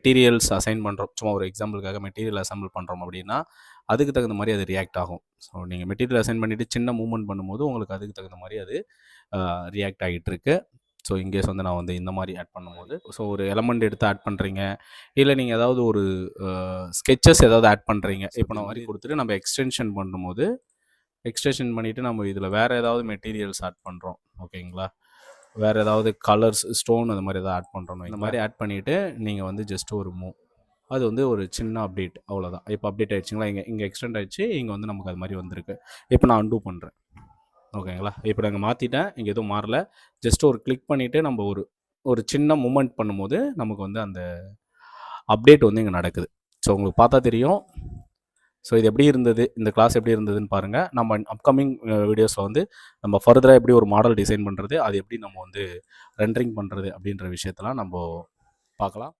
Materials assign பண்ணுறோம், சும்மா ஒரு எக்ஸாம்பிளுக்காக மெட்டீரியல் அசம்பிள் பண்ணுறோம் அப்படின்னா அதுக்கு தகுந்த மாதிரி அது ரியாக்ட் ஆகும். ஸோ நீங்கள் மெட்டீரியல் அசைன் பண்ணிவிட்டு சின்ன மூவ்மெண்ட் பண்ணும்போது உங்களுக்கு அதுக்கு தகுந்த மாதிரி அது ரியாக்ட் ஆகிட்டு இருக்கு. ஸோ இன்கேஸ் வந்து நான் வந்து இந்த மாதிரி ஆட் பண்ணும்போது, ஸோ ஒரு எலமெண்ட் எடுத்து ஆட் பண்ணுறீங்க, இல்லை நீங்கள் ஏதாவது ஒரு ஸ்கெச்சஸ் ஏதாவது ஆட் பண்ணுறீங்க, இப்போ நான் மாதிரி கொடுத்துட்டு நம்ம எக்ஸ்டென்ஷன் பண்ணும்போது எக்ஸ்டென்ஷன் பண்ணிவிட்டு நம்ம இதில் வேறு ஏதாவது மெட்டீரியல்ஸ் ஆட் பண்ணுறோம், ஓகேங்களா, வேறு ஏதாவது கலர்ஸ் ஸ்டோன் அந்த மாதிரி ஏதாவது ஆட் பண்ணுறோம், இந்த மாதிரி ஆட் பண்ணிவிட்டு நீங்கள் வந்து ஜஸ்ட் ஒரு மூவ், அது வந்து ஒரு சின்ன அப்டேட், அவ்வளோதான். இப்போ அப்டேட் ஆகிடுச்சிங்களா, இங்கே எக்ஸ்டெண்ட் ஆகிடுச்சு, இங்கே வந்து நமக்கு அது மாதிரி வந்திருக்கு. இப்போ நான் அன்டூ பண்ணுறேன், ஓகேங்களா. இப்போ நாங்கள் மாற்றிட்டேன், இங்கே எதுவும் மாறல, ஜஸ்ட் ஒரு கிளிக் பண்ணிவிட்டு நம்ம ஒரு சின்ன மூமெண்ட் பண்ணும்போது நமக்கு வந்து அந்த அப்டேட் வந்து இங்கே நடக்குது. ஸோ உங்களுக்கு பார்த்தா தெரியும். ஸோ இது எப்படி இருந்தது, இந்த கிளாஸ் எப்படி இருந்ததுன்னு பாருங்கள். நம்ம அப்கமிங் வீடியோஸில் வந்து நம்ம ஃபர்தராக எப்படி ஒரு மாடல் டிசைன் பண்ணுறது, அது எப்படி நம்ம வந்து ரெண்டரிங் பண்ணுறது அப்படின்ற விஷயத்தெல்லாம் நம்ம பார்க்கலாம்.